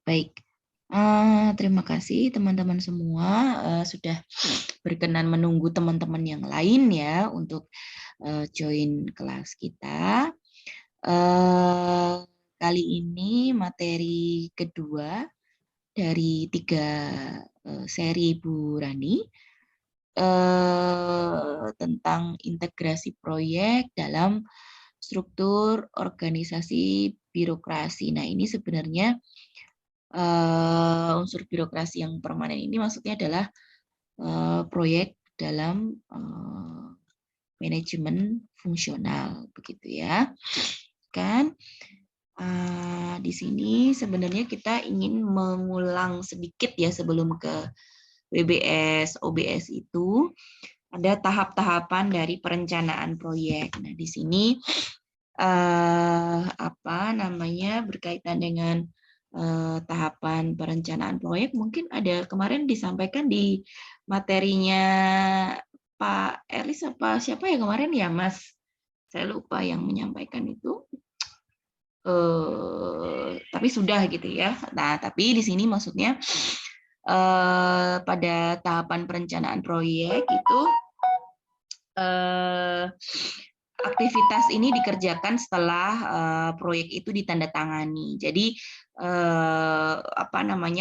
Baik, terima kasih teman-teman semua sudah berkenan menunggu teman-teman yang lain ya untuk join kelas kita. Kali ini materi kedua dari 3 seri Bu Rani tentang integrasi proyek dalam struktur organisasi birokrasi. Nah, ini sebenarnya unsur birokrasi yang permanen ini maksudnya adalah proyek dalam manajemen fungsional, begitu ya. Kan di sini sebenarnya kita ingin mengulang sedikit ya sebelum ke WBS, OBS itu ada tahap-tahapan dari perencanaan proyek. Nah, di sini berkaitan dengan tahapan perencanaan proyek mungkin ada kemarin disampaikan di materinya Pak Elis apa siapa ya kemarin ya Mas? Saya lupa yang menyampaikan itu. Tapi sudah gitu ya. Nah, tapi di sini maksudnya pada tahapan perencanaan proyek itu aktivitas ini dikerjakan setelah proyek itu ditandatangani. Jadi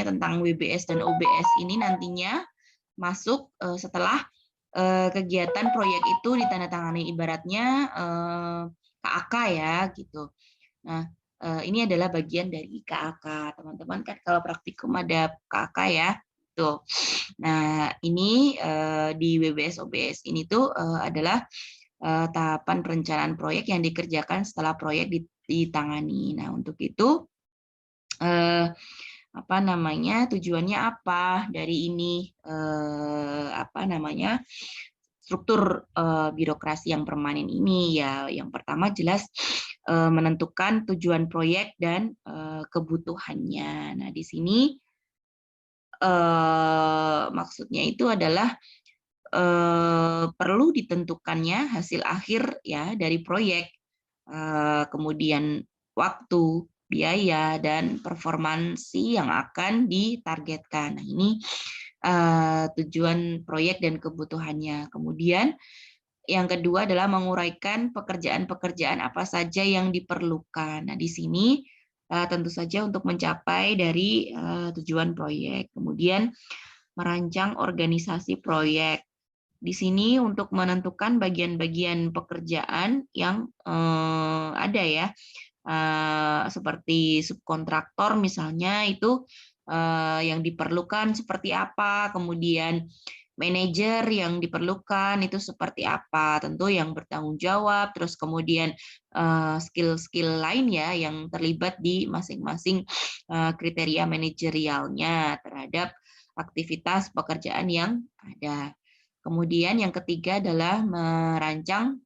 tentang WBS dan OBS ini nantinya masuk setelah kegiatan proyek itu ditandatangani, ibaratnya KAK ya gitu. Nah, ini adalah bagian dari KAK. Teman-teman kan kalau praktikum ada KAK ya. Tuh. Nah, ini di WBS OBS ini tuh adalah tahapan perencanaan proyek yang dikerjakan setelah proyek ditangani. Nah, untuk itu tujuannya apa dari ini struktur birokrasi yang permanen ini ya. Yang pertama jelas menentukan tujuan proyek dan kebutuhannya. Nah, di sini maksudnya itu adalah perlu ditentukannya hasil akhir ya dari proyek, kemudian waktu, biaya, dan performansi yang akan ditargetkan. Nah, ini tujuan proyek dan kebutuhannya. Kemudian yang kedua adalah menguraikan pekerjaan-pekerjaan apa saja yang diperlukan. Nah, di sini tentu saja untuk mencapai dari tujuan proyek. Kemudian merancang organisasi proyek. Di sini untuk menentukan bagian-bagian pekerjaan yang ada ya, seperti subkontraktor misalnya itu yang diperlukan seperti apa, kemudian manajer yang diperlukan itu seperti apa, tentu yang bertanggung jawab, terus kemudian skill-skill lain ya yang terlibat di masing-masing kriteria manajerialnya terhadap aktivitas pekerjaan yang ada. Kemudian yang ketiga adalah merancang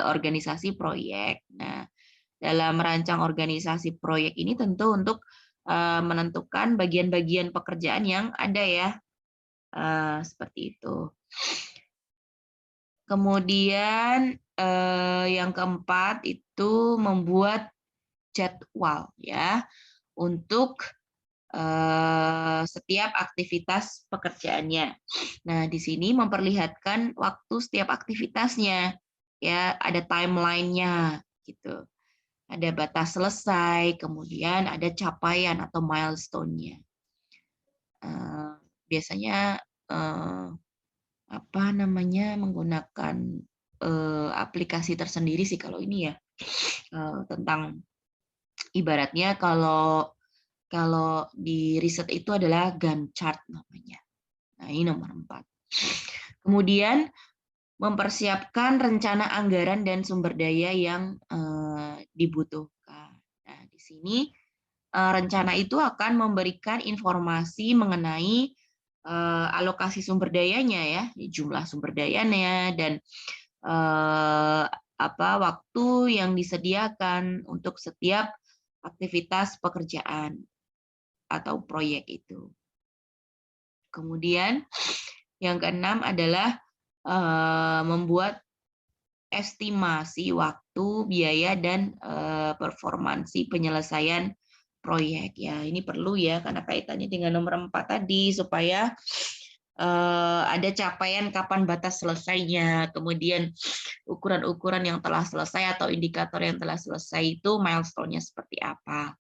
organisasi proyek. Nah, dalam merancang organisasi proyek ini tentu untuk menentukan bagian-bagian pekerjaan yang ada ya, seperti itu. Kemudian yang keempat itu membuat jadwal ya untuk setiap aktivitas pekerjaannya. Nah, di sini memperlihatkan waktu setiap aktivitasnya, ya ada timeline-nya gitu. Ada batas selesai, kemudian ada capaian atau milestone-nya. Biasanya menggunakan aplikasi tersendiri sih kalau ini ya, tentang ibaratnya kalau di riset itu adalah Gantt chart namanya. Nah, ini nomor 4. Kemudian mempersiapkan rencana anggaran dan sumber daya yang dibutuhkan. Nah, di sini rencana itu akan memberikan informasi mengenai alokasi sumber dayanya ya, jumlah sumber dayanya dan waktu yang disediakan untuk setiap aktivitas pekerjaan atau proyek itu. Kemudian yang keenam adalah membuat estimasi waktu, biaya, dan performansi penyelesaian proyek ya. Ini perlu ya karena kaitannya dengan nomor 4 tadi supaya ada capaian kapan batas selesainya, kemudian ukuran-ukuran yang telah selesai atau indikator yang telah selesai itu milestone-nya seperti apa.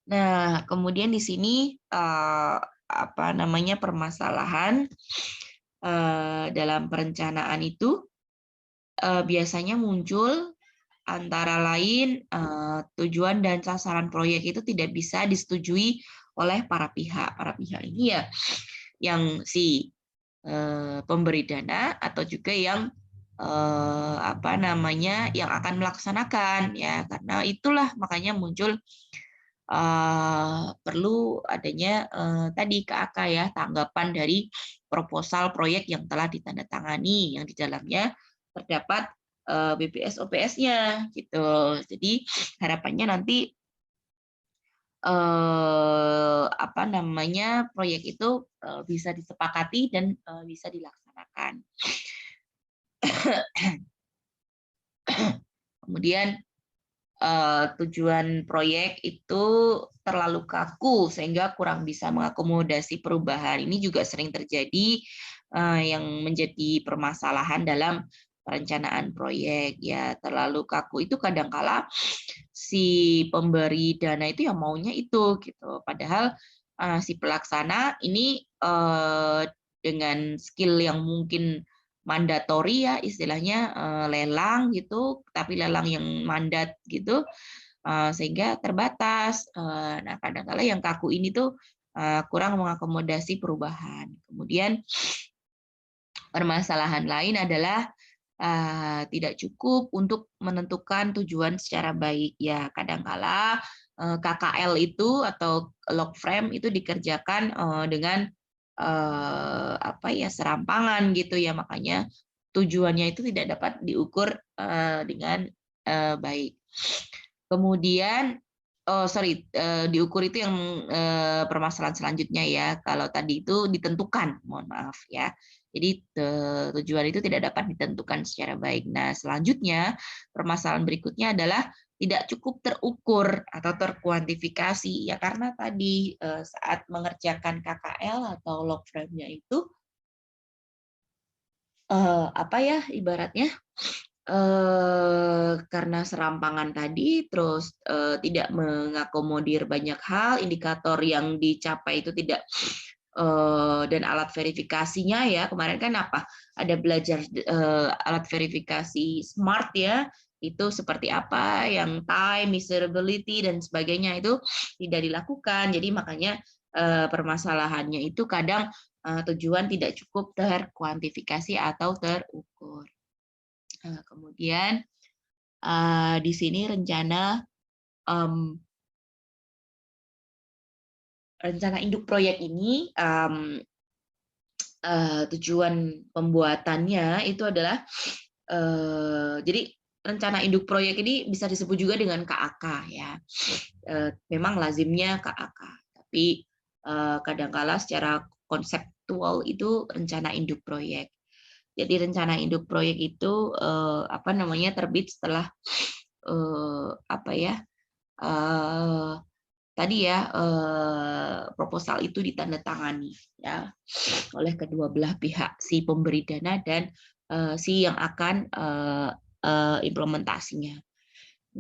Nah, kemudian di sini apa namanya permasalahan dalam perencanaan itu biasanya muncul antara lain tujuan dan sasaran proyek itu tidak bisa disetujui oleh para pihak. Para pihak ini ya yang si pemberi dana atau juga yang apa namanya yang akan melaksanakan ya, karena itulah makanya muncul perlu adanya tadi KAK ya, tanggapan dari proposal proyek yang telah ditandatangani yang di dalamnya terdapat BPS OPS-nya gitu. Jadi harapannya nanti apa namanya proyek itu bisa disepakati dan bisa dilaksanakan. Kemudian tujuan proyek itu terlalu kaku sehingga kurang bisa mengakomodasi perubahan. Ini juga sering terjadi yang menjadi permasalahan dalam perencanaan proyek ya. Terlalu kaku itu kadangkala si pemberi dana itu yang maunya itu gitu. Padahal si pelaksana ini dengan skill yang mungkin mandatori ya istilahnya lelang gitu, tapi lelang yang mandat gitu sehingga terbatas. Nah, kadang-kala yang kaku ini tuh kurang mengakomodasi perubahan. Kemudian permasalahan lain adalah tidak cukup untuk menentukan tujuan secara baik ya. Kadang-kala KKL itu atau log frame itu dikerjakan dengan apa ya serampangan gitu ya, makanya tujuannya itu tidak dapat diukur dengan baik. Kemudian diukur itu yang permasalahan selanjutnya ya. Kalau tadi itu ditentukan, mohon maaf ya. Jadi tujuan itu tidak dapat ditentukan secara baik. Nah, selanjutnya permasalahan berikutnya adalah tidak cukup terukur atau terkuantifikasi ya, karena tadi saat mengerjakan KKL atau log frame-nya itu apa ya ibaratnya karena serampangan tadi terus tidak mengakomodir banyak hal, indikator yang dicapai itu tidak dan alat verifikasinya ya kemarin kan apa ada belajar alat verifikasi SMART ya, itu seperti apa yang time, measurability dan sebagainya itu tidak dilakukan. Jadi makanya permasalahannya itu kadang tujuan tidak cukup terkuantifikasi atau terukur. Kemudian di sini rencana induk proyek ini tujuan pembuatannya itu adalah jadi rencana induk proyek ini bisa disebut juga dengan KAK ya. Memang lazimnya KAK, tapi kadangkala secara konseptual itu rencana induk proyek. Jadi rencana induk proyek itu apa namanya terbit setelah apa ya tadi ya proposal itu ditandatangani ya oleh kedua belah pihak, si pemberi dana dan si yang akan implementasinya.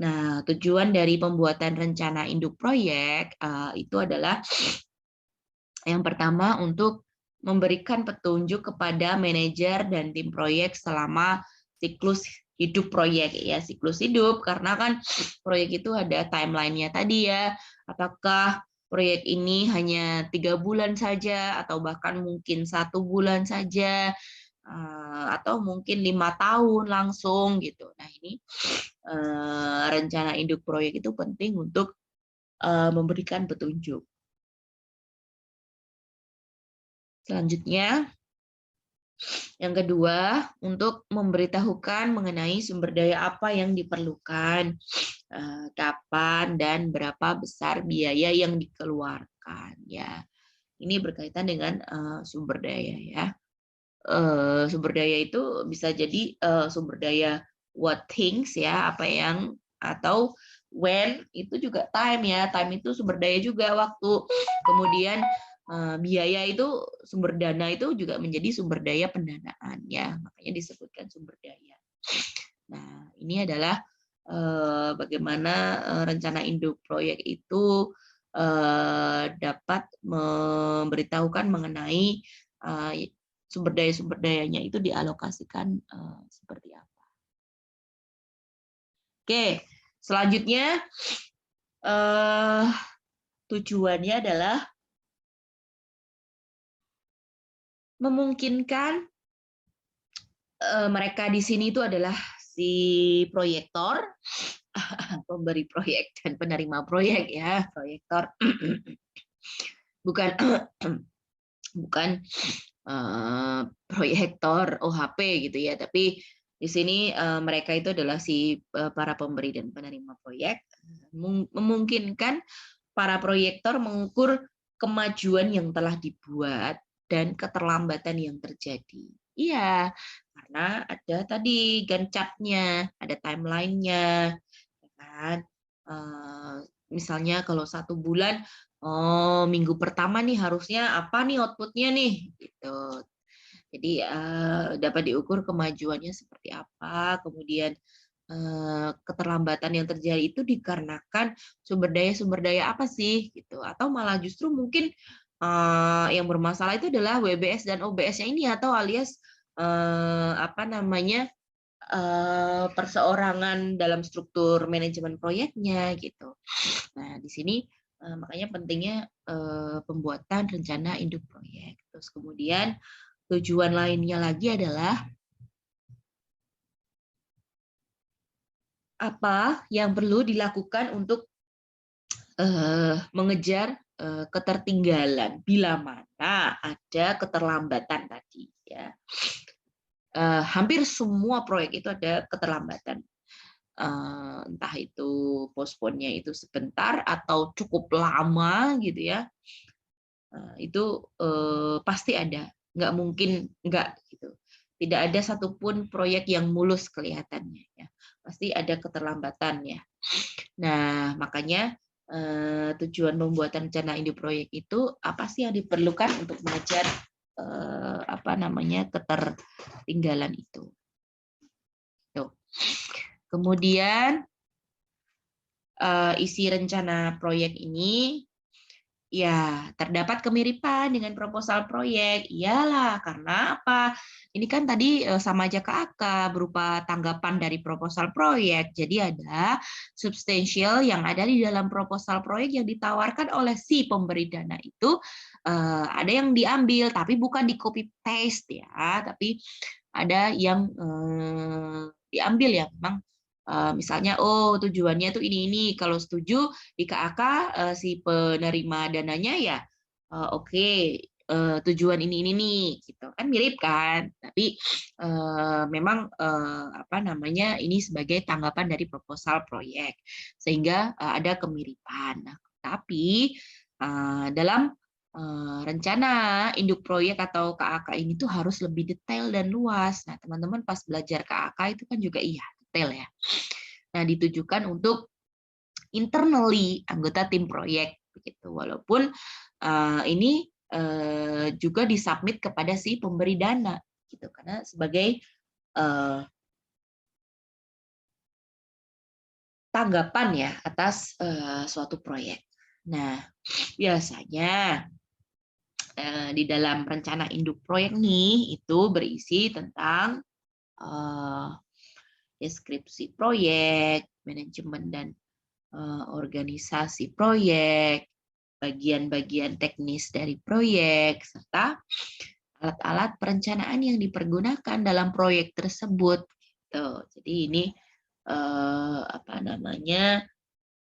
Nah, tujuan dari pembuatan rencana induk proyek itu adalah yang pertama untuk memberikan petunjuk kepada manajer dan tim proyek selama siklus hidup proyek ya, siklus hidup, karena kan proyek itu ada timeline-nya tadi ya, apakah proyek ini hanya 3 bulan saja atau bahkan mungkin 1 bulan saja atau mungkin 5 tahun langsung gitu. Nah ini rencana induk proyek itu penting untuk memberikan petunjuk. Selanjutnya, yang kedua, untuk memberitahukan mengenai sumber daya apa yang diperlukan, kapan dan berapa besar biaya yang dikeluarkan. Ya, ini berkaitan dengan sumber daya ya. Sumber daya itu bisa jadi sumber daya what things ya, apa yang atau when itu juga time ya, time itu sumber daya juga, waktu. Kemudian biaya itu, sumber dana itu juga menjadi sumber daya pendanaan ya, makanya disebutkan sumber daya. Nah, ini adalah bagaimana rencana induk proyek itu dapat memberitahukan mengenai sumber dayanya itu dialokasikan seperti apa. Oke, selanjutnya tujuannya adalah memungkinkan mereka di sini itu adalah si proyektor, pemberi proyek dan penerima proyek ya, proyektor bukan bukan proyektor OHP gitu ya, tapi di sini mereka itu adalah si para pemberi dan penerima proyek, memungkinkan para proyektor mengukur kemajuan yang telah dibuat dan keterlambatan yang terjadi. Iya, karena ada tadi Gantt chart-nya, ada timeline-nya, kan? Misalnya kalau 1 bulan, minggu pertama nih harusnya apa nih output-nya nih, gitu. Jadi dapat diukur kemajuannya seperti apa, kemudian keterlambatan yang terjadi itu dikarenakan sumber daya apa sih gitu, atau malah justru mungkin yang bermasalah itu adalah WBS dan OBS-nya ini, atau alias apa namanya perseorangan dalam struktur manajemen proyeknya gitu. Nah di sini makanya pentingnya pembuatan rencana induk proyek. Terus kemudian tujuan lainnya lagi adalah apa yang perlu dilakukan untuk mengejar ketertinggalan bila mana ada keterlambatan tadi ya. Hampir semua proyek itu ada keterlambatan. Entah itu postpone-nya itu sebentar atau cukup lama gitu ya. Itu pasti ada, nggak mungkin nggak gitu. Tidak ada satupun proyek yang mulus kelihatannya ya. Pasti ada keterlambatan ya. Nah, makanya tujuan pembuatan rencana induk proyek itu apa sih yang diperlukan untuk mengejar apa namanya ketertinggalan itu. Tuh. Kemudian isi rencana proyek ini ya terdapat kemiripan dengan proposal proyek. Iyalah, karena apa? Ini kan tadi sama aja KAK berupa tanggapan dari proposal proyek. Jadi ada substansial yang ada di dalam proposal proyek yang ditawarkan oleh si pemberi dana itu ada yang diambil, tapi bukan di copy paste ya, tapi ada yang diambil ya memang. Misalnya, oh tujuannya tuh ini, kalau setuju di KAK si penerima dananya ya oke, tujuan ini nih, gitu kan mirip kan, tapi memang apa namanya ini sebagai tanggapan dari proposal proyek sehingga ada kemiripan. Nah, tapi dalam rencana induk proyek atau KAK ini tuh harus lebih detail dan luas. Nah, teman-teman pas belajar KAK itu kan juga iya detail ya. Nah, ditujukan untuk internally anggota tim proyek begitu. Walaupun ini juga disubmit kepada si pemberi dana gitu, karena sebagai tanggapan ya atas suatu proyek. Nah, biasanya di dalam rencana induk proyek nih itu berisi tentang deskripsi proyek, manajemen dan organisasi proyek, bagian-bagian teknis dari proyek, serta alat-alat perencanaan yang dipergunakan dalam proyek tersebut. Gitu. Jadi ini apa namanya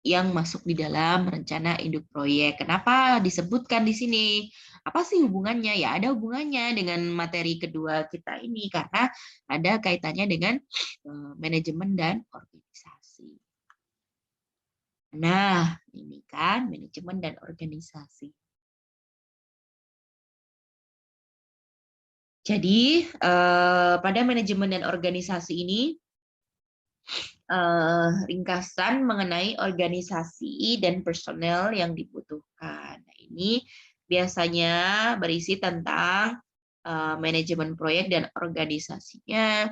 yang masuk di dalam rencana induk proyek. Kenapa disebutkan di sini? Apa sih hubungannya? Ya ada hubungannya dengan materi kedua kita ini karena ada kaitannya dengan manajemen dan organisasi. Nah, ini kan manajemen dan organisasi. Jadi pada manajemen dan organisasi ini ringkasan mengenai organisasi dan personel yang dibutuhkan. Nah, ini biasanya berisi tentang manajemen proyek dan organisasinya,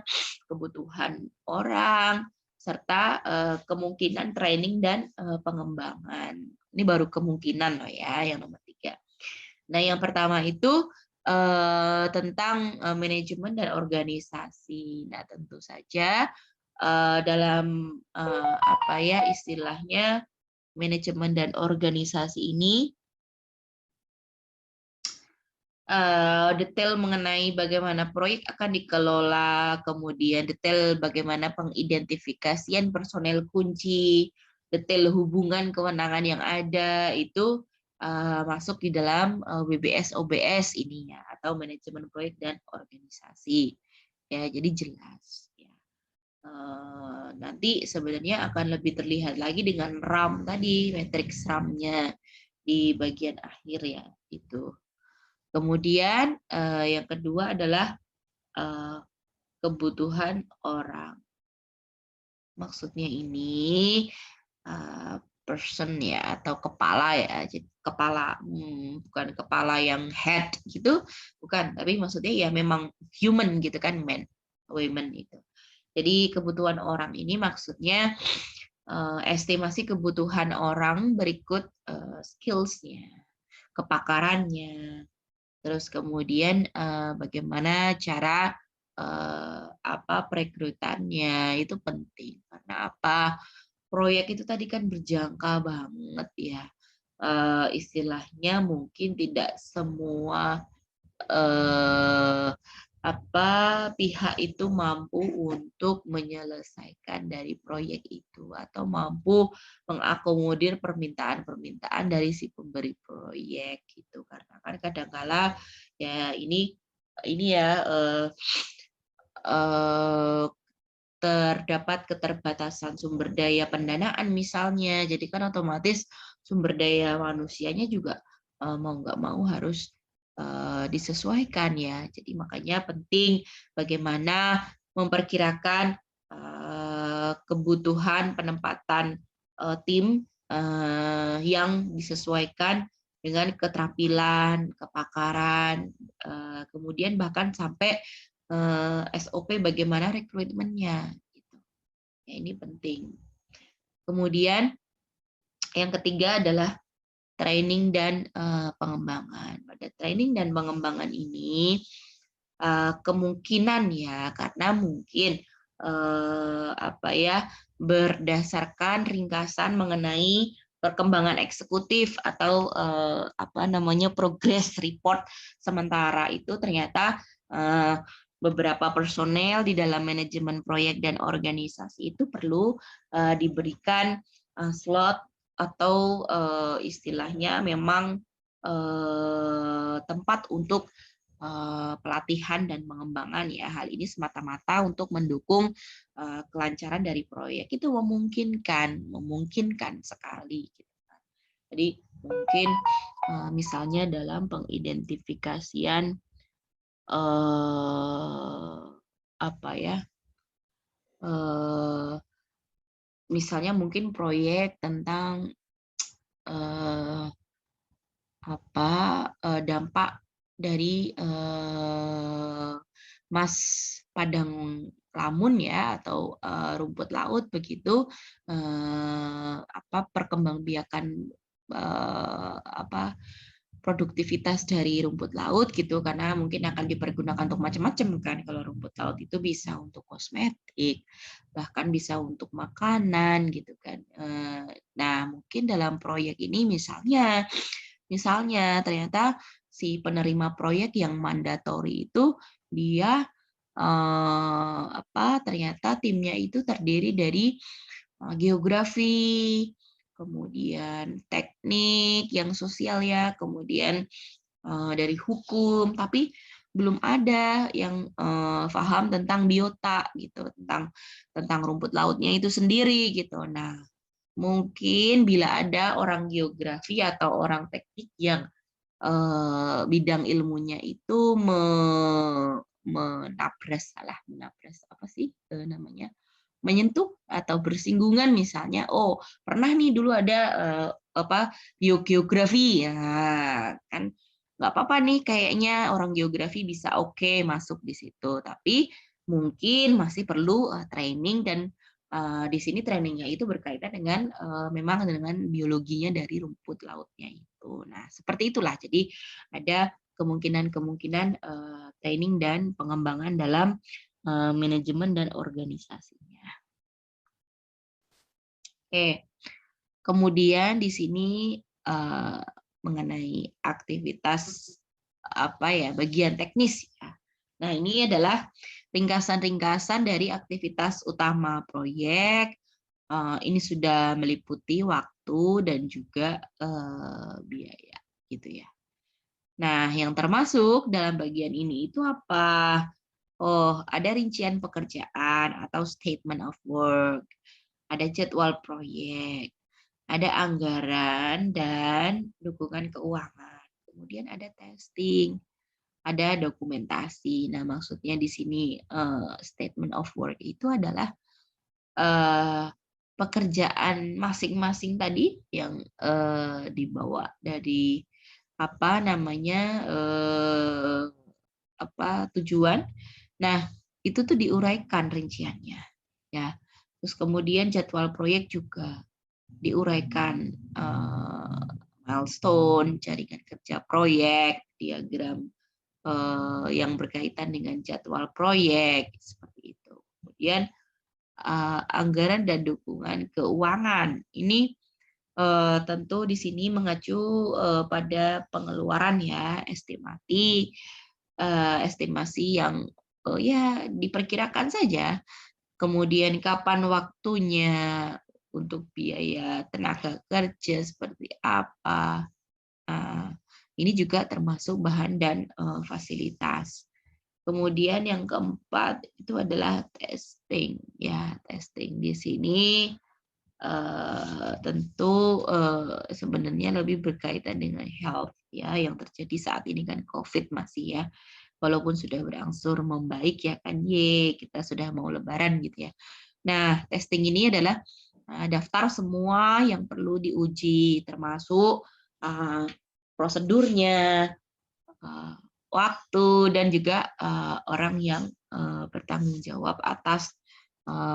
kebutuhan orang, serta kemungkinan training dan pengembangan. Ini baru kemungkinan loh ya, yang nomor 3. Nah, yang pertama itu tentang manajemen dan organisasi. Nah, tentu saja dalam apa ya istilahnya manajemen dan organisasi ini detail mengenai bagaimana proyek akan dikelola, kemudian detail bagaimana pengidentifikasian personel kunci, detail hubungan kewenangan yang ada itu masuk di dalam WBS OBS ininya atau manajemen proyek dan organisasi. Ya, jadi jelas. Ya. Nanti sebenarnya akan lebih terlihat lagi dengan RAM tadi, matriks RAM-nya di bagian akhir ya itu. Kemudian yang kedua adalah kebutuhan orang. Maksudnya ini person ya atau kepala ya. Jadi kepala bukan kepala yang head gitu, bukan, tapi maksudnya ya memang human gitu kan, men, women itu. Jadi kebutuhan orang ini maksudnya estimasi kebutuhan orang berikut skills-nya, kepakarannya, terus kemudian bagaimana cara perekrutannya itu penting karena apa? Proyek itu tadi kan berjangka banget ya. Istilahnya mungkin tidak semua pihak itu mampu untuk menyelesaikan dari proyek itu atau mampu mengakomodir permintaan-permintaan dari si pemberi proyek gitu karena kan kadangkala ya ini ya terdapat keterbatasan sumber daya pendanaan misalnya, jadi kan otomatis sumber daya manusianya juga mau nggak mau harus disesuaikan ya. Jadi makanya penting bagaimana memperkirakan kebutuhan penempatan tim yang disesuaikan dengan keterampilan, kepakaran, kemudian bahkan sampai SOP bagaimana rekrutmennya gitu. Ya, ini penting. Kemudian yang ketiga adalah training dan pengembangan. Pada training dan pengembangan ini kemungkinan ya karena mungkin berdasarkan ringkasan mengenai perkembangan eksekutif atau progress report sementara itu ternyata beberapa personel di dalam manajemen proyek dan organisasi itu perlu diberikan slot atau istilahnya memang tempat untuk pelatihan dan pengembangan ya. Hal ini semata-mata untuk mendukung kelancaran dari proyek. Itu memungkinkan sekali gitu kan. Jadi mungkin misalnya dalam pengidentifikasian misalnya mungkin proyek tentang dampak dari mas padang lamun ya atau rumput laut begitu perkembangbiakan produktivitas dari rumput laut gitu karena mungkin akan dipergunakan untuk macam-macam kan. Kalau rumput laut itu bisa untuk kosmetik, bahkan bisa untuk makanan gitu kan. Nah, mungkin dalam proyek ini misalnya ternyata si penerima proyek yang mandatori itu dia ternyata timnya itu terdiri dari geografi, kemudian teknik yang sosial ya, kemudian dari hukum, tapi belum ada yang paham tentang biota gitu, tentang rumput lautnya itu sendiri gitu. Nah, mungkin bila ada orang geografi atau orang teknik yang bidang ilmunya itu menabras namanya menyentuh atau bersinggungan, misalnya, oh pernah nih dulu ada biogeografi, ya kan nggak apa-apa nih, kayaknya orang geografi bisa oke masuk di situ, tapi mungkin masih perlu training, dan di sini trainingnya itu berkaitan dengan memang dengan biologinya dari rumput lautnya itu. Nah, seperti itulah. Jadi ada kemungkinan-kemungkinan training dan pengembangan dalam manajemen dan organisasinya. Oke. Kemudian di sini mengenai aktivitas bagian teknis ya. Nah, ini adalah ringkasan-ringkasan dari aktivitas utama proyek. Ini sudah meliputi waktu dan juga biaya gitu ya. Nah, yang termasuk dalam bagian ini itu apa? Oh, ada rincian pekerjaan atau statement of work, ada jadwal proyek, ada anggaran dan dukungan keuangan. Kemudian ada testing, ada dokumentasi. Nah, maksudnya di sini statement of work itu adalah pekerjaan masing-masing tadi yang dibawa dari tujuan. Nah, itu tuh diuraikan rinciannya, ya. Terus kemudian jadwal proyek juga diuraikan, milestone, jaringan kerja proyek, diagram yang berkaitan dengan jadwal proyek, seperti itu. Kemudian anggaran dan dukungan keuangan. Ini tentu di sini mengacu pada pengeluaran ya, estimasi yang ya diperkirakan saja. Kemudian kapan waktunya untuk biaya tenaga kerja seperti apa. Ini juga termasuk bahan dan fasilitas. Kemudian yang keempat itu adalah testing. Ya, testing di sini tentu sebenarnya lebih berkaitan dengan health ya, yang terjadi saat ini kan COVID masih ya. Walaupun sudah berangsur membaik ya kan, kita sudah mau lebaran gitu ya. Nah, testing ini adalah daftar semua yang perlu diuji, termasuk prosedurnya, waktu, dan juga orang yang bertanggung jawab atas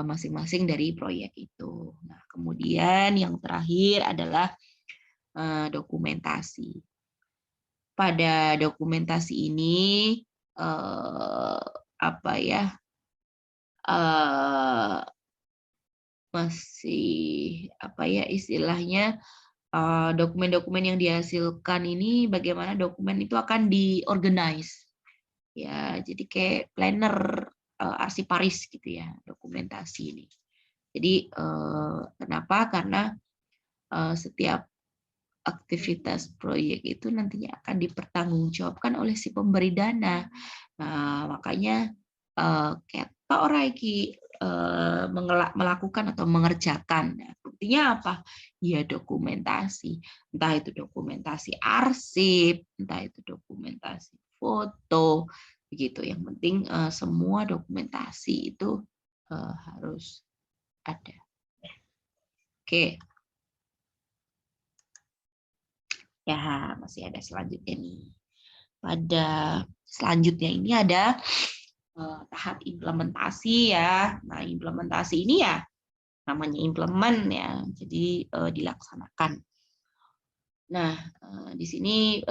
masing-masing dari proyek itu. Nah, kemudian yang terakhir adalah dokumentasi. Pada dokumentasi ini masih istilahnya dokumen-dokumen yang dihasilkan ini bagaimana dokumen itu akan diorganize ya, jadi kayak planner arsiparis gitu ya dokumentasi ini. Jadi kenapa? Karena setiap aktivitas proyek itu nantinya akan dipertanggungjawabkan oleh si pemberi dana. Nah, makanya kita orang iki melakukan atau mengerjakan. Nah, buktinya apa? Ya dokumentasi. Entah itu dokumentasi arsip, entah itu dokumentasi foto, begitu. Yang penting semua dokumentasi itu harus ada. Oke. Ya, masih ada selanjutnya nih. Pada selanjutnya ini ada tahap implementasi ya. Nah, implementasi ini ya namanya implement ya, jadi dilaksanakan. Nah, di sini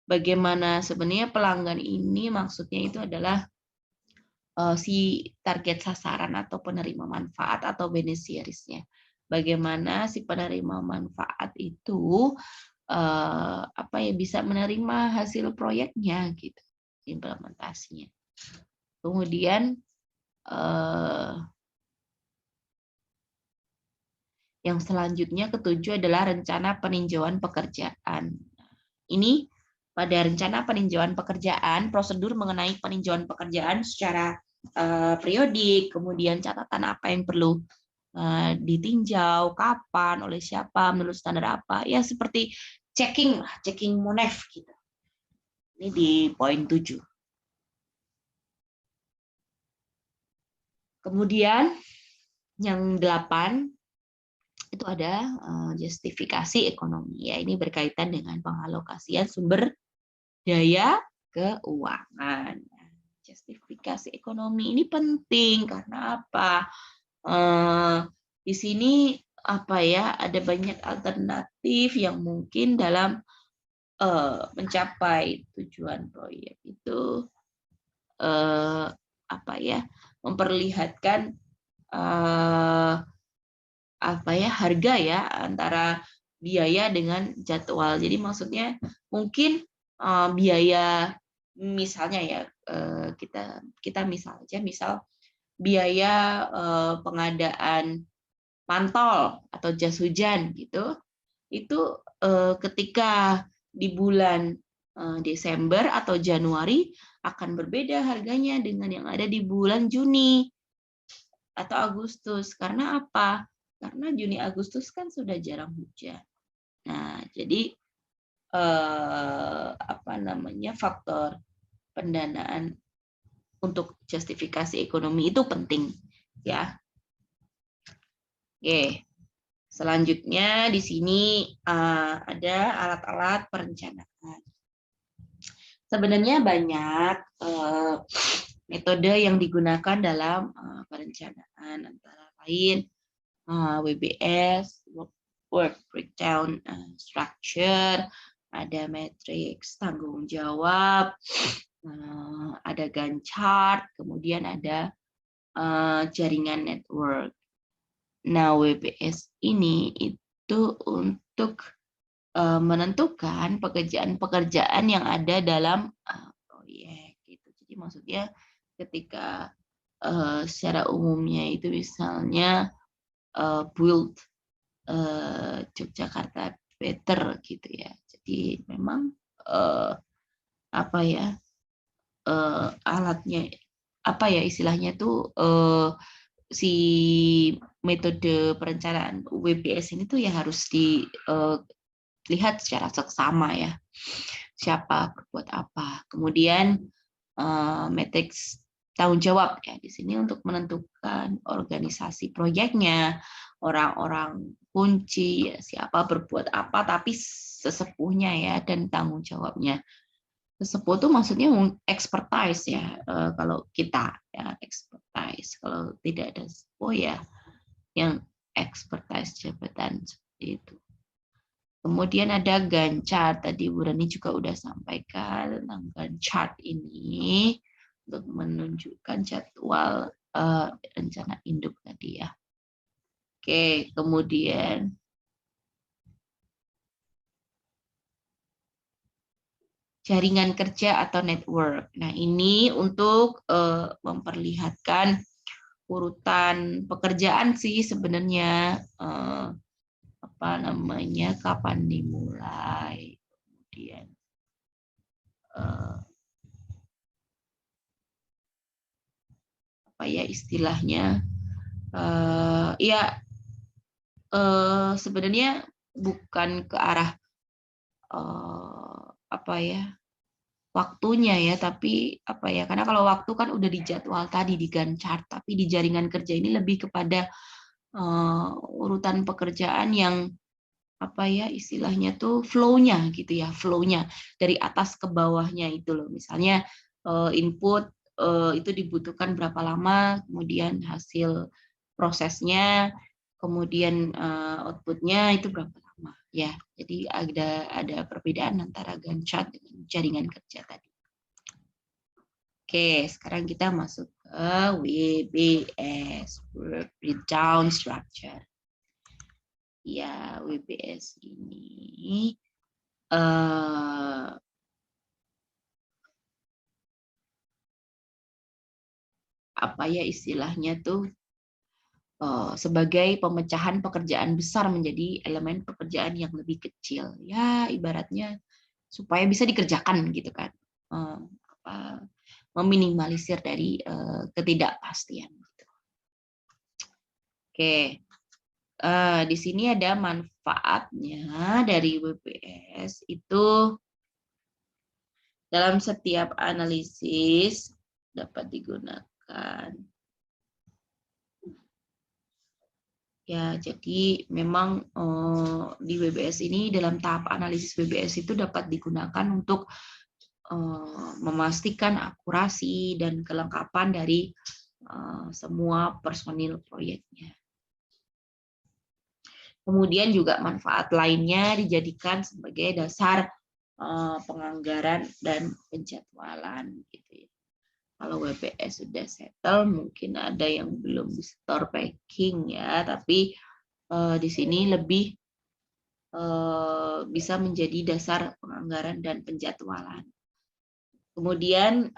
bagaimana sebenarnya pelanggan ini, maksudnya itu adalah si target sasaran atau penerima manfaat atau beneficiaries-nya. Bagaimana si penerima manfaat itu bisa menerima hasil proyeknya gitu, implementasinya. Kemudian yang selanjutnya ketujuh adalah rencana peninjauan pekerjaan. Ini pada rencana peninjauan pekerjaan, prosedur mengenai peninjauan pekerjaan secara periodik, kemudian catatan apa yang perlu ditinjau, kapan, oleh siapa, menurut standar apa, ya seperti checking MONEF gitu. Ini di poin 7. Kemudian yang 8 itu ada justifikasi ekonomi. Ya, ini berkaitan dengan pengalokasian sumber daya keuangan. Justifikasi ekonomi ini penting karena apa? Di sini apa ya? Ada banyak alternatif yang mungkin dalam mencapai tujuan proyek itu apa ya? Memperlihatkan apa ya, harga ya antara biaya dengan jadwal. Jadi maksudnya mungkin biaya misalnya ya kita misal biaya pengadaan mantol atau jas hujan gitu, itu ketika di bulan Desember atau Januari akan berbeda harganya dengan yang ada di bulan Juni atau Agustus. Karena apa? Karena Juni Agustus kan sudah jarang hujan. Nah, jadi apa namanya, faktor pendanaan untuk justifikasi ekonomi itu penting ya. Oke. Selanjutnya di sini ada alat-alat perencanaan. Sebenarnya banyak metode yang digunakan dalam perencanaan, antara lain WBS, work breakdown structure, ada matriks tanggung jawab, ada Gantt chart, kemudian ada jaringan network. Nah, WBS ini itu untuk menentukan pekerjaan-pekerjaan yang ada dalam proyek. Gitu. Jadi maksudnya ketika secara umumnya itu misalnya build Yogyakarta better gitu ya. Jadi memang apa ya, alatnya apa ya istilahnya tuh si metode perencanaan WBS ini tuh ya harus dilihat secara seksama ya, siapa berbuat apa. Kemudian matriks tanggung jawab ya di sini untuk menentukan organisasi proyeknya, orang-orang kunci ya, siapa berbuat apa, tapi sesepuhnya ya, dan tanggung jawabnya. Sesepuh itu maksudnya expertise ya, kalau kita ya expertise, kalau tidak ada sesepuh ya yang expertise jabatan seperti itu. Kemudian ada Gantt chart, tadi Bu Rani juga udah sampaikan tentang Gantt chart ini untuk menunjukkan jadwal rencana induk tadi ya. Oke, kemudian jaringan kerja atau network. Nah, ini untuk memperlihatkan urutan pekerjaan sih sebenarnya, apa namanya, kapan dimulai, kemudian apa ya istilahnya, ya sebenarnya bukan ke arah apa ya waktunya ya, tapi apa ya, karena kalau waktu kan udah dijadwal tadi di Gantt chart, tapi di jaringan kerja ini lebih kepada urutan pekerjaan yang apa ya istilahnya tuh flow-nya gitu ya, flow-nya dari atas ke bawahnya itu loh. Misalnya input itu dibutuhkan berapa lama, kemudian hasil prosesnya, kemudian output-nya itu berapa lama ya. Jadi ada perbedaan antara Gantt chart dengan jaringan kerja tadi. Oke, sekarang kita masuk ke WBS, Work Breakdown Structure. Ya, WBS ini apa ya istilahnya tuh sebagai pemecahan pekerjaan besar menjadi elemen pekerjaan yang lebih kecil. Ya, ibaratnya supaya bisa dikerjakan gitu kan. Meminimalisir dari ketidakpastian. Gitu. Oke, di sini ada manfaatnya dari WBS itu dalam setiap analisis dapat digunakan Ya, jadi memang di WBS ini dalam tahap analisis WBS itu dapat digunakan untuk memastikan akurasi dan kelengkapan dari semua personil proyeknya. Kemudian juga manfaat lainnya dijadikan sebagai dasar penganggaran dan penjadwalan gitu ya. Kalau WBS sudah settle, mungkin ada yang belum store packing ya, tapi di sini lebih bisa menjadi dasar penganggaran dan penjadwalan. Kemudian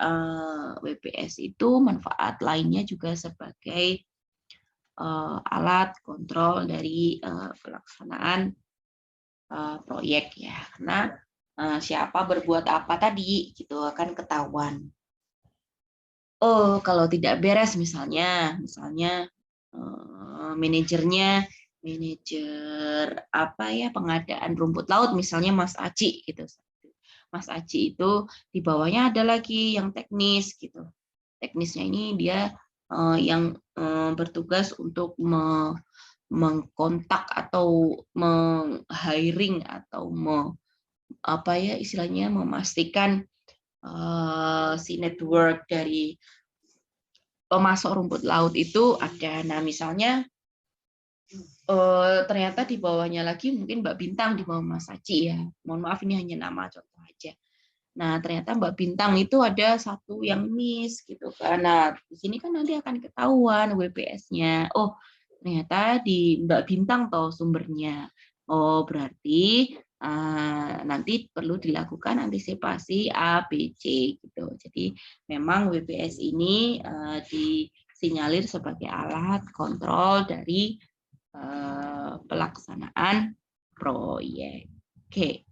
WBS itu manfaat lainnya juga sebagai alat kontrol dari pelaksanaan proyek ya, karena siapa berbuat apa tadi gitu akan ketahuan. Oh, kalau tidak beres misalnya manajer apa ya, pengadaan rumput laut misalnya Mas Aci gitu. Mas Aci itu di bawahnya ada lagi yang teknis gitu. Teknisnya ini dia yang bertugas untuk mengkontak atau meng-hiring atau apa ya istilahnya memastikan si network dari pemasok rumput laut itu ada. Nah, misalnya ternyata di bawahnya lagi mungkin Mbak Bintang di bawah Mas Aci ya. Mohon maaf ini hanya nama contoh aja. Nah, ternyata Mbak Bintang itu ada satu yang miss gitu kan. Nah, di sini kan nanti akan ketahuan WPS-nya. Oh, ternyata di Mbak Bintang toh sumbernya. Oh, berarti nanti perlu dilakukan antisipasi A, B, C gitu. Jadi memang WPS ini disinyalir sebagai alat kontrol dari pelaksanaan proyek. Oke.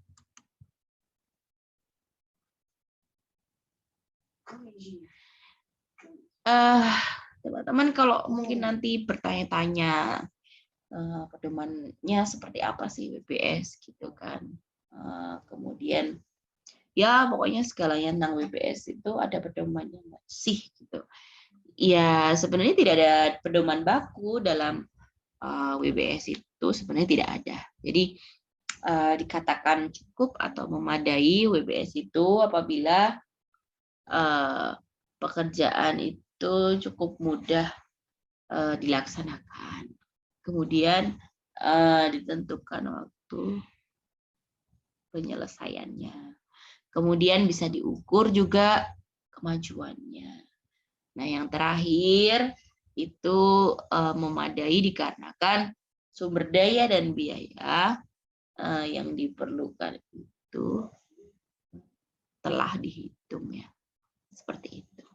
Teman-teman kalau mungkin nanti bertanya-tanya pedomannya seperti apa sih WBS gitu kan. Kemudian ya pokoknya segalanya tentang WBS itu ada pedomannya nggak sih gitu. Ya sebenarnya tidak ada pedoman baku dalam WBS itu sebenarnya tidak ada. Jadi dikatakan cukup atau memadai WBS itu apabila pekerjaan itu cukup mudah dilaksanakan. Kemudian ditentukan waktu penyelesaiannya. Kemudian bisa diukur juga kemajuannya. Nah, yang terakhir itu memadai dikarenakan sumber daya dan biaya yang diperlukan itu telah dihitung ya. Seperti itu.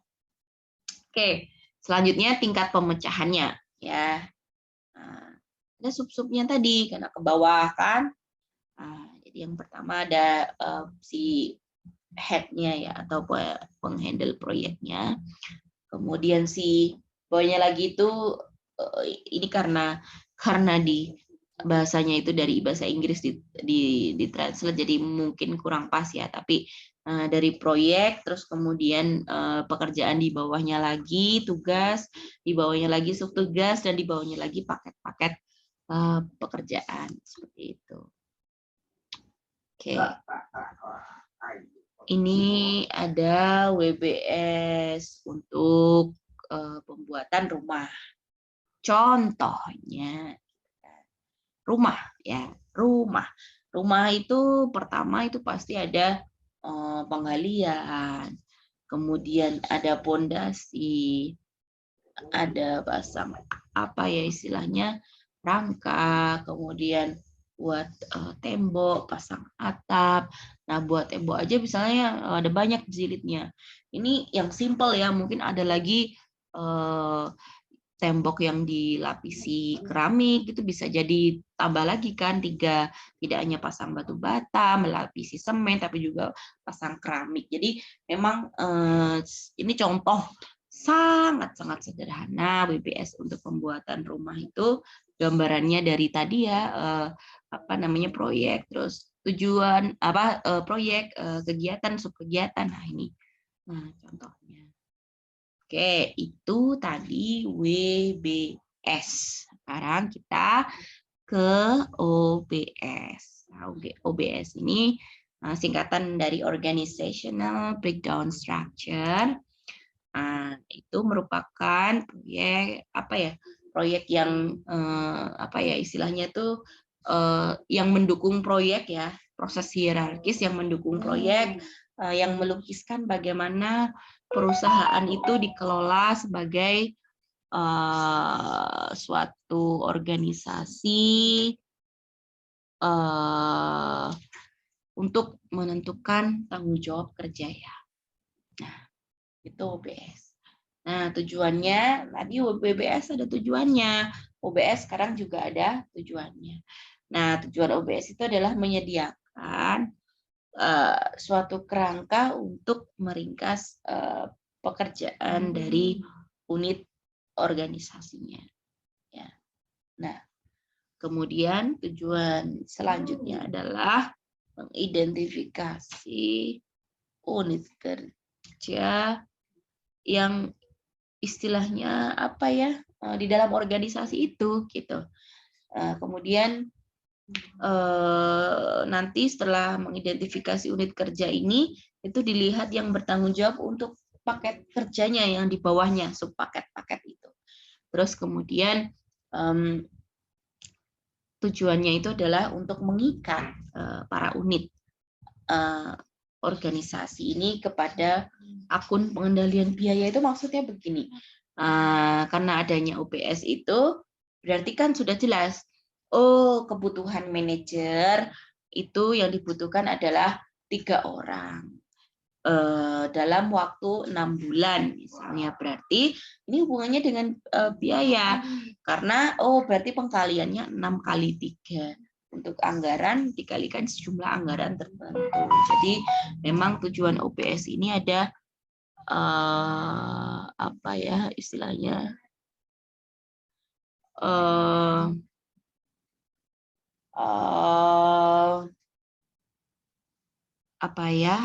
Oke, selanjutnya tingkat pemecahannya ya. Nah, ada sub-subnya tadi karena ke bawah kan. Jadi yang pertama ada si head-nya ya atau penghandle proyeknya. Kemudian si bawahnya lagi itu ini karena di bahasanya itu dari bahasa Inggris di translate jadi mungkin kurang pas ya, tapi dari proyek terus kemudian pekerjaan di bawahnya lagi tugas, di bawahnya lagi subtugas dan di bawahnya lagi paket-paket pekerjaan seperti itu. Oke. Ini ada WBS untuk pembuatan rumah. Contohnya rumah ya, rumah. Rumah itu pertama itu pasti ada penggalian, kemudian ada pondasi, ada pasang apa ya istilahnya rangka, kemudian buat tembok, pasang atap. Nah, buat tembok aja misalnya ada banyak jilidnya. Ini yang simple ya, mungkin ada lagi tembok yang dilapisi keramik itu bisa jadi tambah lagi kan 3, tidak hanya pasang batu bata, melapisi semen tapi juga pasang keramik. Jadi memang ini contoh sangat-sangat sederhana WBS untuk pembuatan rumah itu gambarannya dari tadi ya apa namanya proyek terus tujuan apa proyek kegiatan subkegiatan. Nah ini contohnya. Oke, itu tadi WBS. Sekarang kita ke OBS. Nah, OBS ini singkatan dari Organizational Breakdown Structure. Itu merupakan proyek proyek yang istilahnya tuh yang mendukung proyek ya, proses hierarkis yang mendukung proyek, yang melukiskan bagaimana perusahaan itu dikelola sebagai suatu organisasi untuk menentukan tanggung jawab kerja ya. Nah, itu OBS. Nah, tujuannya tadi OBS ada tujuannya. OBS sekarang juga ada tujuannya. Nah, tujuan OBS itu adalah menyediakan suatu kerangka untuk meringkas pekerjaan dari unit organisasinya. Ya. Nah, kemudian tujuan selanjutnya adalah mengidentifikasi unit kerja yang istilahnya di dalam organisasi itu gitu. Kemudian nanti setelah mengidentifikasi unit kerja ini itu dilihat yang bertanggung jawab untuk paket kerjanya yang di bawahnya, subpaket-paket itu. Terus kemudian tujuannya itu adalah untuk mengikat para unit organisasi ini kepada akun pengendalian biaya. Itu maksudnya begini, karena adanya OBS itu berarti kan sudah jelas, kebutuhan manajer itu yang dibutuhkan adalah 3 orang dalam waktu 6 bulan misalnya. Berarti ini hubungannya dengan biaya, karena berarti pengkaliannya 6 kali 3 untuk anggaran dikalikan sejumlah anggaran tertentu. Jadi memang tujuan OBS ini ada istilahnya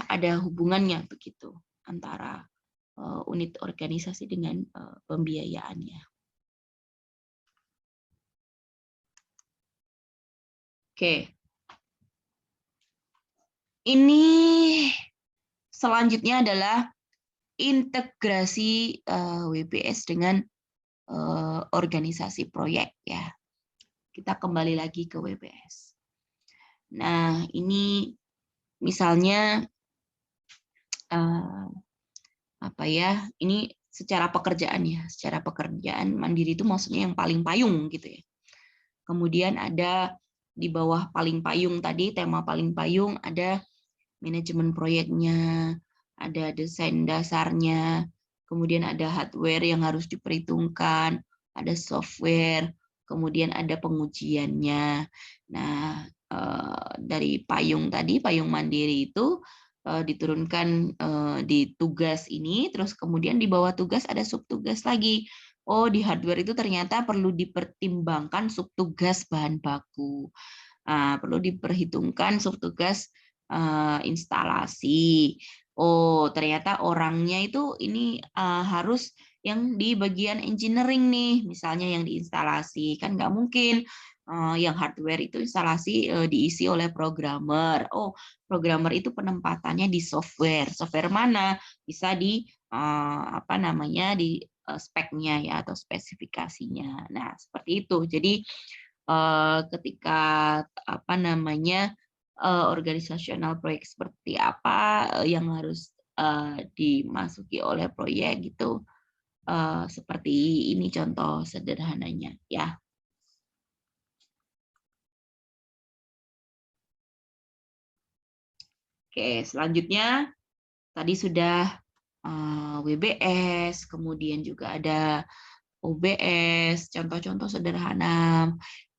ada hubungannya begitu antara unit organisasi dengan pembiayaannya. Oke. Ini selanjutnya adalah integrasi WBS dengan organisasi proyek ya. Kita kembali lagi ke WBS. Nah, ini misalnya ini secara pekerjaan ya. Secara pekerjaan mandiri itu maksudnya yang paling payung gitu ya. Kemudian ada di bawah paling payung tadi, tema paling payung, ada manajemen proyeknya, ada desain dasarnya, kemudian ada hardware yang harus diperhitungkan, ada software, kemudian ada pengujiannya. Nah, dari payung tadi, payung mandiri itu diturunkan di tugas ini, terus kemudian di bawah tugas ada subtugas lagi. Di hardware itu ternyata perlu dipertimbangkan subtugas bahan baku. Perlu diperhitungkan subtugas instalasi. Ternyata orangnya itu ini harus yang di bagian engineering nih, misalnya yang di instalasi. Kan nggak mungkin yang hardware itu instalasi diisi oleh programmer. Programmer itu penempatannya di software. Software mana? Bisa di di speknya ya atau spesifikasinya. Nah, seperti itu. Jadi ketika organisasional proyek seperti apa yang harus dimasuki oleh proyek gitu, seperti ini contoh sederhananya ya. Oke, selanjutnya tadi sudah WBS, kemudian juga ada OBS, contoh-contoh sederhana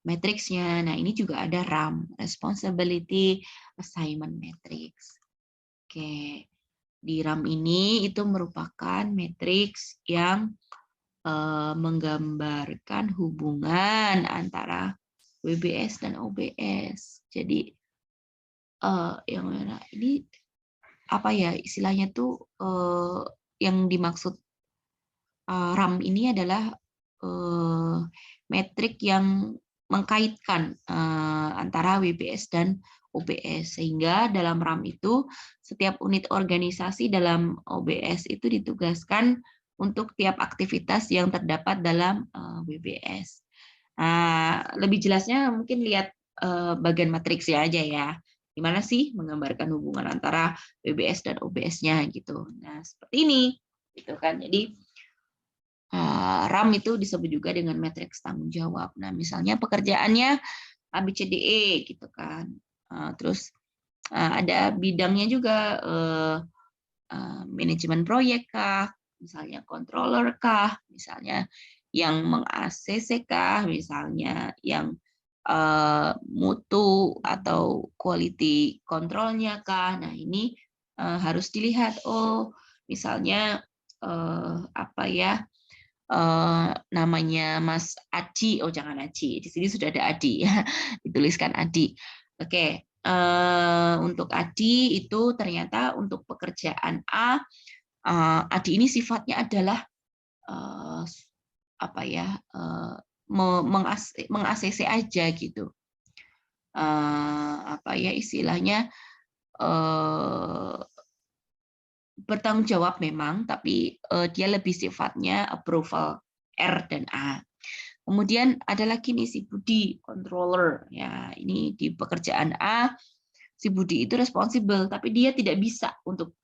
matriksnya. Nah, ini juga ada RAM, Responsibility Assignment Matrix. Oke, di RAM ini itu merupakan matriks yang menggambarkan hubungan antara WBS dan OBS. Jadi yang mana ini istilahnya tuh yang dimaksud RAM ini adalah metrik yang mengkaitkan antara WBS dan OBS, sehingga dalam RAM itu setiap unit organisasi dalam OBS itu ditugaskan untuk tiap aktivitas yang terdapat dalam WBS. Lebih jelasnya mungkin lihat bagian matriksnya aja ya. Gimana sih menggambarkan hubungan antara WBS dan OBS-nya gitu. Nah, seperti ini gitu kan. Jadi RAM itu disebut juga dengan matriks tanggung jawab. Nah, misalnya pekerjaannya ABCDE gitu kan. Terus ada bidangnya juga manajemen proyek kah, misalnya controller kah, misalnya yang meng-ACC kah, misalnya yang mutu atau quality control-nya kah. Nah, ini harus dilihat, oh misalnya apa ya, namanya Mas Adi, oh jangan Adi, di sini sudah ada Adi ya, dituliskan Adi. Oke, untuk Adi itu ternyata untuk pekerjaan A, Adi ini sifatnya adalah apa ya, meng-ACC aja gitu. Apa ya istilahnya, bertanggung jawab memang, tapi dia lebih sifatnya approval R dan A. Kemudian ada lagi nih si Budi, controller. Ya, ini di pekerjaan A, si Budi itu responsible, tapi dia tidak bisa untuk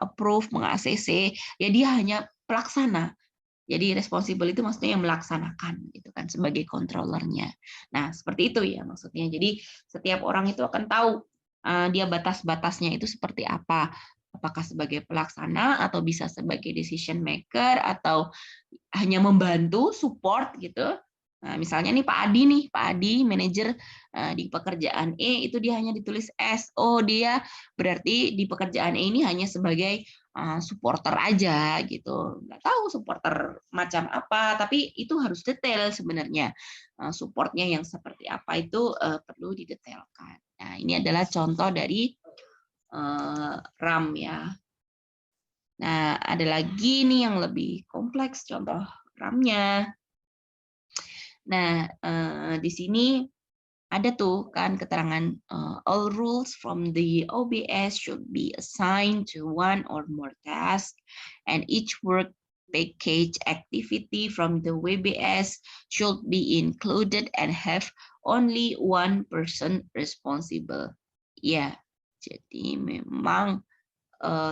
approve, meng-ACC. Ya dia hanya pelaksana. Jadi responsible itu maksudnya yang melaksanakan gitu kan sebagai controllernya. Nah, seperti itu ya maksudnya. Jadi setiap orang itu akan tahu dia batas-batasnya itu seperti apa. Apakah sebagai pelaksana atau bisa sebagai decision maker atau hanya membantu support gitu. Nah, misalnya nih Pak Adi manajer di pekerjaan E itu dia hanya ditulis S. Oh, dia berarti di pekerjaan E ini hanya sebagai supporter aja gitu. Nggak tahu supporter macam apa, tapi itu harus detail sebenarnya. Supportnya yang seperti apa itu perlu didetailkan. Nah, ini adalah contoh dari RAM ya. Nah, ada lagi nih yang lebih kompleks contoh RAM-nya. Nah, di sini ada tuh kan keterangan all rules from the OBS should be assigned to one or more tasks, and each work package activity from the WBS should be included and have only one person responsible. Ya, jadi memang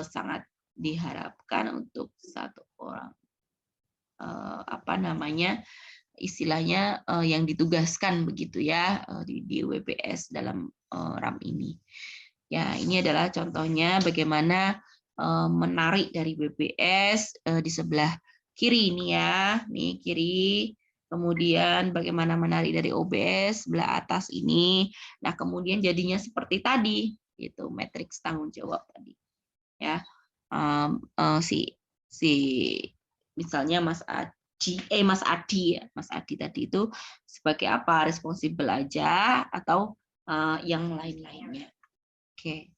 sangat diharapkan untuk satu orang apa namanya istilahnya yang ditugaskan begitu ya di WBS dalam RAM ini. Ya, ini adalah contohnya bagaimana menarik dari WBS di sebelah kiri ini ya, nih kiri. Kemudian bagaimana menarik dari OBS sebelah atas ini. Nah, kemudian jadinya seperti tadi, itu matriks tanggung jawab tadi. Ya, si misalnya Mas Adi ya, Mas Adi tadi itu sebagai apa? Responsible aja atau yang lain-lainnya. Oke.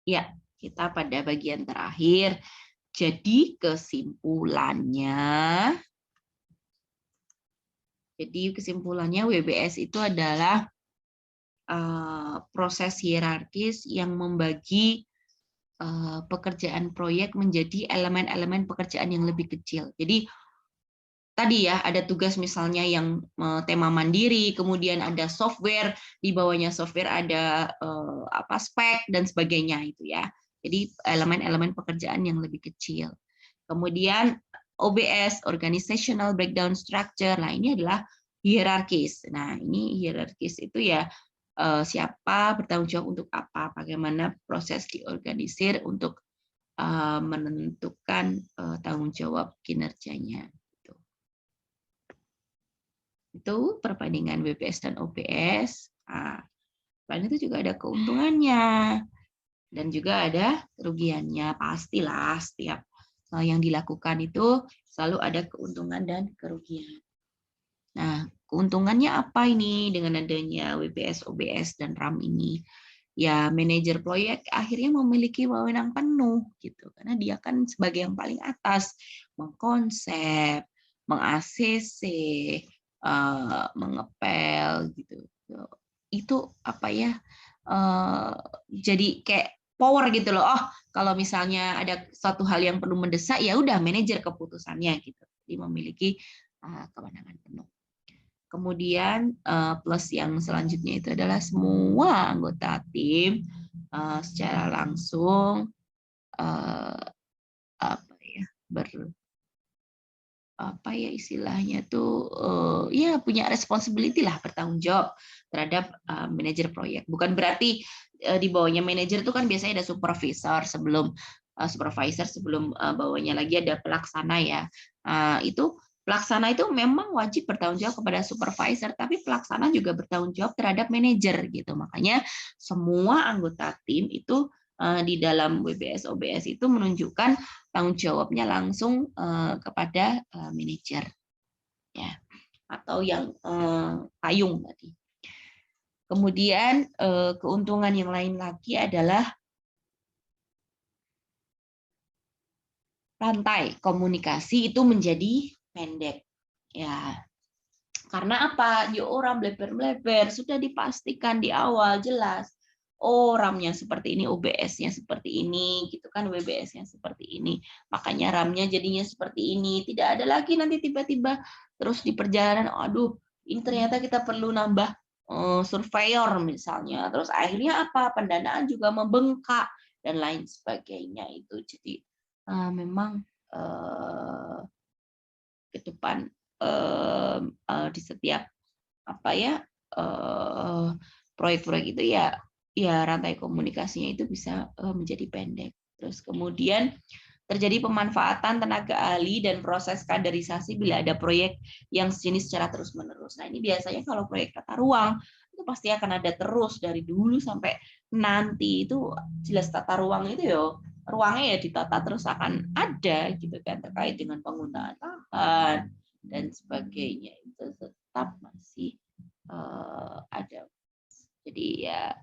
Ya, kita pada bagian terakhir. Jadi kesimpulannya WBS itu adalah proses hierarkis yang membagi pekerjaan proyek menjadi elemen-elemen pekerjaan yang lebih kecil. Jadi tadi ya ada tugas misalnya yang tema mandiri, kemudian ada software, di bawahnya software ada spek dan sebagainya itu ya. Jadi elemen-elemen pekerjaan yang lebih kecil. Kemudian OBS, Organizational Breakdown Structure. Nah, ini adalah hierarkis. Nah, ini hierarkis itu ya siapa bertanggung jawab untuk apa, bagaimana proses diorganisir untuk menentukan tanggung jawab kinerjanya. Itu perbandingan WBS dan OBS. Nah, selain itu juga ada keuntungannya dan juga ada kerugiannya. Pastilah setiap yang dilakukan itu selalu ada keuntungan dan kerugian. Nah, keuntungannya apa ini dengan adanya WBS, OBS, dan RAM ini? ya manajer proyek akhirnya memiliki wewenang penuh gitu, karena dia kan sebagai yang paling atas mengkonsep, meng-ACC, mengepel gitu. Itu apa ya? Jadi kayak power gitu loh. Oh, kalau misalnya ada suatu hal yang perlu mendesak, ya udah manajer keputusannya gitu. Jadi memiliki kewenangan penuh. Kemudian plus yang selanjutnya itu adalah semua anggota tim secara langsung apa ya apa ya istilahnya tuh ya punya responsibility lah, bertanggung jawab terhadap manajer proyek. Bukan berarti di bawahnya manajer itu kan biasanya ada supervisor sebelum supervisor sebelum bawahnya lagi ada pelaksana ya. Itu pelaksana itu memang wajib bertanggung jawab kepada supervisor, tapi pelaksana juga bertanggung jawab terhadap manajer gitu. Makanya semua anggota tim itu di dalam WBS OBS itu menunjukkan tanggung jawabnya langsung kepada manajer ya, atau yang payung tadi. Kemudian keuntungan yang lain lagi adalah rantai komunikasi itu menjadi pendek ya. Karena apa? Ya orang bleber-bleber sudah dipastikan di awal jelas. Oh, RAM-nya seperti ini, OBS-nya seperti ini, gitu kan, WBS-nya seperti ini. Makanya RAM-nya jadinya seperti ini. Tidak ada lagi nanti tiba-tiba terus di perjalanan, aduh, ini ternyata kita perlu nambah surveyor misalnya. Terus akhirnya apa? Pendanaan juga membengkak dan lain sebagainya itu. Jadi memang ke depan di setiap apa ya proyek-proyek itu ya rantai komunikasinya itu bisa menjadi pendek. Terus kemudian terjadi pemanfaatan tenaga ahli dan proses kaderisasi bila ada proyek yang sejenis secara terus-menerus. Nah, ini biasanya kalau proyek tata ruang itu pasti akan ada terus dari dulu sampai nanti. Itu jelas tata ruang itu ya ruangnya ya ditata terus akan ada gitu kan, terkait dengan penggunaan lahan dan sebagainya itu tetap masih ada. Jadi ya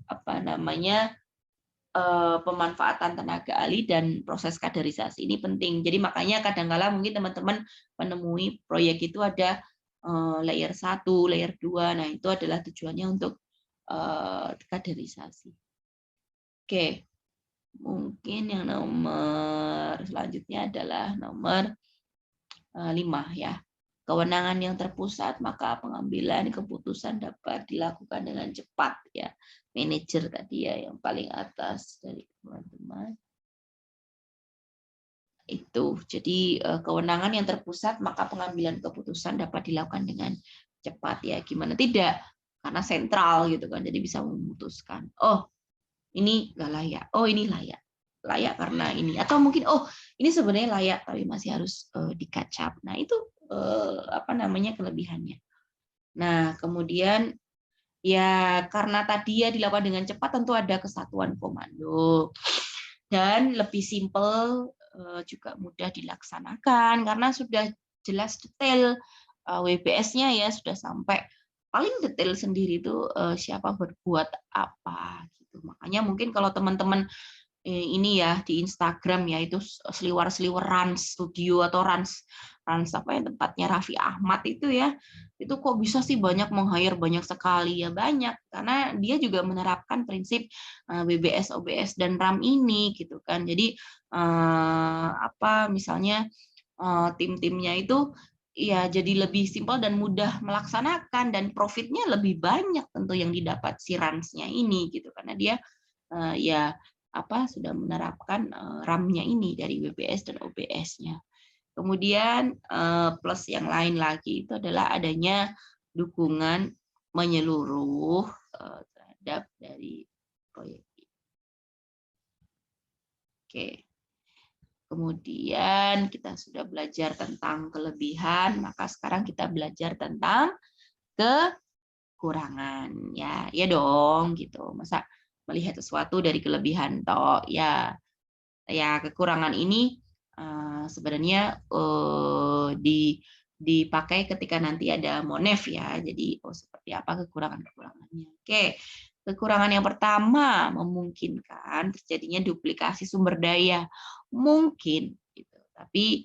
apa namanya pemanfaatan tenaga ahli dan proses kaderisasi ini penting. Jadi makanya kadang-kala mungkin teman-teman menemui proyek itu ada layer 1, layer 2. Nah, itu adalah tujuannya untuk kaderisasi. Oke. Mungkin yang nomor selanjutnya adalah nomor 5 ya. Kewenangan yang terpusat, maka pengambilan keputusan dapat dilakukan dengan cepat ya. Manajer tadi ya yang paling atas dari teman-teman. Itu. Jadi kewenangan yang terpusat, maka pengambilan keputusan dapat dilakukan dengan cepat ya. Gimana tidak? Karena sentral gitu kan. Jadi bisa memutuskan. Oh, ini nggak layak. Oh, ini layak. Layak karena ini. Atau mungkin oh, ini sebenarnya layak tapi masih harus dikacap. Nah, itu apa namanya kelebihannya. Nah, kemudian ya karena tadi ya dilakukan dengan cepat tentu ada kesatuan komando dan lebih simpel juga mudah dilaksanakan karena sudah jelas detail WBS-nya ya sudah sampai paling detail sendiri itu siapa berbuat apa gitu. Makanya mungkin kalau teman-teman ini ya di Instagram ya itu seliwer-seliwer Rans Studio atau Rans apa ya tempatnya Raffi Ahmad itu ya, itu kok bisa sih banyak meng-hire banyak sekali ya, banyak karena dia juga menerapkan prinsip WBS OBS dan RAM ini gitu kan. Jadi apa misalnya tim-timnya itu ya jadi lebih simpel dan mudah melaksanakan dan profitnya lebih banyak tentu yang didapat si Ransnya ini gitu karena dia ya apa sudah menerapkan RAM-nya ini dari WBS dan OBS-nya. Kemudian plus yang lain lagi itu adalah adanya dukungan menyeluruh terhadap dari proyek. Oke. Kemudian kita sudah belajar tentang kelebihan, maka sekarang kita belajar tentang kekurangan. Ya dong gitu. Masa melihat sesuatu dari kelebihan toh ya kekurangan ini sebenarnya dipakai ketika nanti ada Monef ya. Jadi seperti apa kekurangan-kekurangannya. Oke. Kekurangan yang pertama, memungkinkan terjadinya duplikasi sumber daya. Mungkin gitu, tapi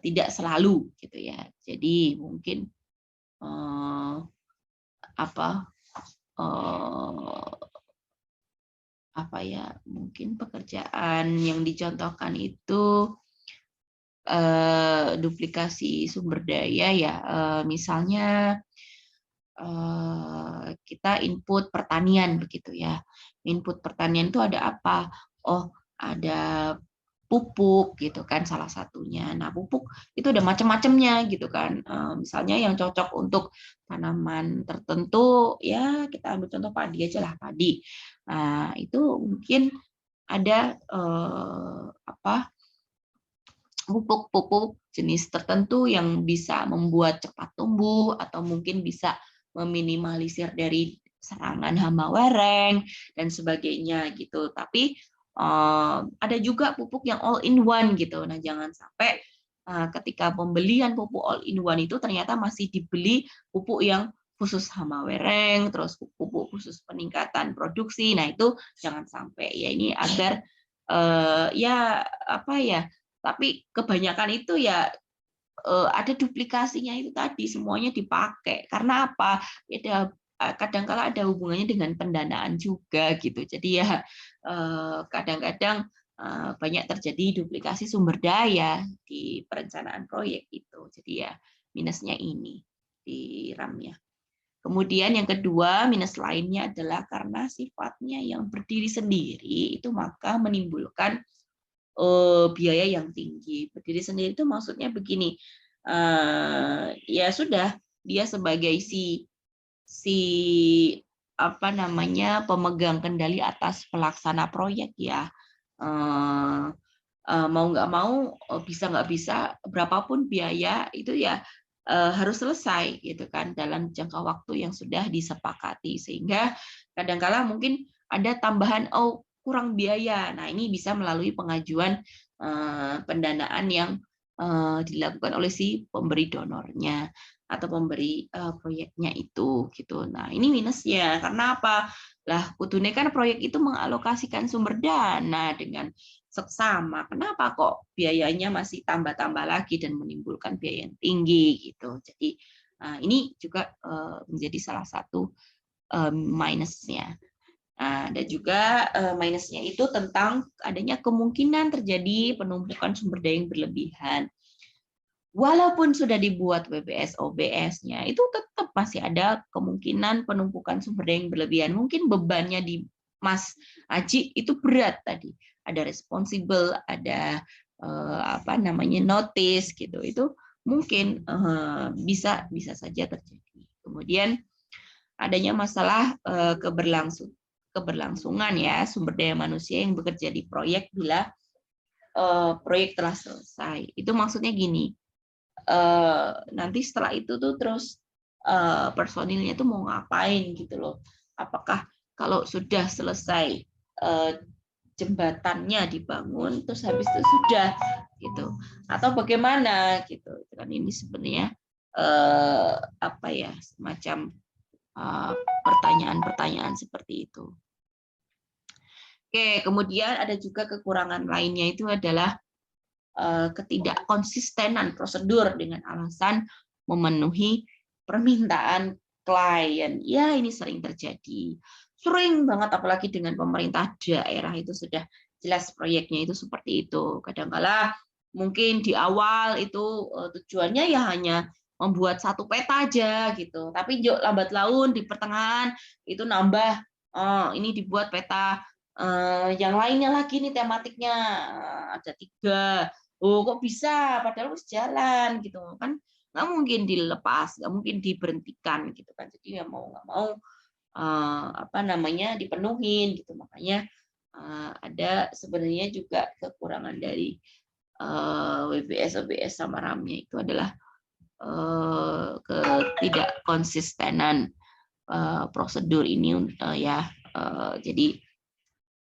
tidak selalu gitu ya. Jadi mungkin apa ya, mungkin pekerjaan yang dicontohkan itu duplikasi sumber daya ya, misalnya kita input pertanian begitu ya. Input pertanian itu ada apa? Oh, ada pupuk gitu kan salah satunya. Nah, pupuk itu ada macam-macamnya gitu kan. Misalnya yang cocok untuk tanaman tertentu ya kita ambil contoh padi aja lah, padi. Nah, itu mungkin ada pupuk-pupuk jenis tertentu yang bisa membuat cepat tumbuh atau mungkin bisa meminimalisir dari serangan hama wereng dan sebagainya gitu. Tapi ada juga pupuk yang all in one gitu. Nah, jangan sampai ketika pembelian pupuk all in one itu ternyata masih dibeli pupuk yang khusus hama wereng, terus pupuk khusus peningkatan produksi. Nah, itu jangan sampai ya, ini agar ya apa ya, tapi kebanyakan itu ya ada duplikasinya itu tadi, semuanya dipakai. Karena apa? Ya, kadang-kala ada hubungannya dengan pendanaan juga gitu. Jadi ya kadang-kadang banyak terjadi duplikasi sumber daya di perencanaan proyek itu. Jadi ya minusnya ini di RAM-nya. Kemudian yang kedua, minus lainnya adalah karena sifatnya yang berdiri sendiri, itu maka menimbulkan biaya yang tinggi. Berdiri sendiri itu maksudnya begini, ya sudah, dia sebagai si apa namanya, pemegang kendali atas pelaksana proyek ya, mau nggak mau, bisa nggak bisa, berapapun biaya itu ya harus selesai gitu kan dalam jangka waktu yang sudah disepakati, sehingga kadangkala mungkin ada tambahan kurang biaya. Nah, ini bisa melalui pengajuan pendanaan yang dilakukan oleh si pemberi donornya atau pemberi proyeknya itu gitu. Nah, ini minusnya karena apa? Lah, kudune kan proyek itu mengalokasikan sumber dana dengan seksama. Kenapa kok biayanya masih tambah-tambah lagi dan menimbulkan biaya yang tinggi gitu. Jadi ini juga menjadi salah satu minusnya. Nah, dan juga minusnya itu tentang adanya kemungkinan terjadi penumpukan sumber daya yang berlebihan. Walaupun sudah dibuat WBS OBS-nya, itu tetap masih ada kemungkinan penumpukan sumber daya yang berlebihan. Mungkin bebannya di Mas Aji itu berat tadi. Ada responsible, ada apa namanya notice gitu. Itu mungkin bisa saja terjadi. Kemudian adanya masalah keberlangsungan ya sumber daya manusia yang bekerja di proyek bila proyek telah selesai. Itu maksudnya gini, nanti setelah itu tuh terus personilnya tuh mau ngapain gitu loh. Apakah kalau sudah selesai jembatannya dibangun terus habis itu sudah gitu, atau bagaimana gitu. Kan ini sebenarnya apa ya, semacam pertanyaan-pertanyaan seperti itu. Oke, kemudian ada juga kekurangan lainnya itu adalah ketidakkonsistenan prosedur dengan alasan memenuhi permintaan klien. Ya, ini sering terjadi. Sering banget, apalagi dengan pemerintah daerah itu sudah jelas proyeknya itu seperti itu. Kadang-kala mungkin di awal itu tujuannya ya hanya membuat satu peta aja gitu. Tapi lambat laun di pertengahan itu nambah, ini dibuat peta yang lainnya lagi nih tematiknya ada 3. Oh, kok bisa? Padahal harus jalan gitu kan, nggak mungkin dilepas, nggak mungkin diberhentikan gitu kan. Jadi ya mau nggak mau apa namanya dipenuhin gitu. Makanya ada sebenarnya juga kekurangan dari WBS, OBS sama RAM-nya itu adalah ketidakkonsistenan prosedur ini ya. Jadi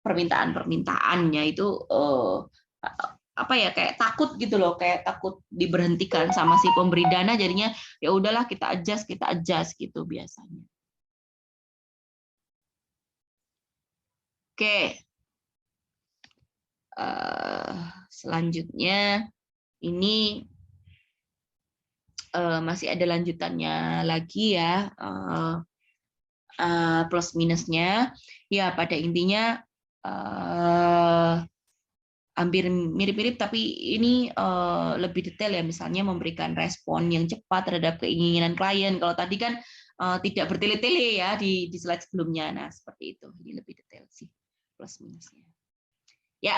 permintaan-permintaannya itu apa ya, kayak takut gitu loh, kayak takut diberhentikan sama si pemberi dana, jadinya ya udahlah kita adjust gitu biasanya. Oke, selanjutnya ini masih ada lanjutannya lagi ya, plus minusnya. Ya pada intinya hampir mirip-mirip, tapi ini lebih detail ya, misalnya memberikan respon yang cepat terhadap keinginan klien. Kalau tadi kan tidak bertele-tele ya di slide sebelumnya. Nah seperti itu, ini lebih detail sih plus minusnya. Ya,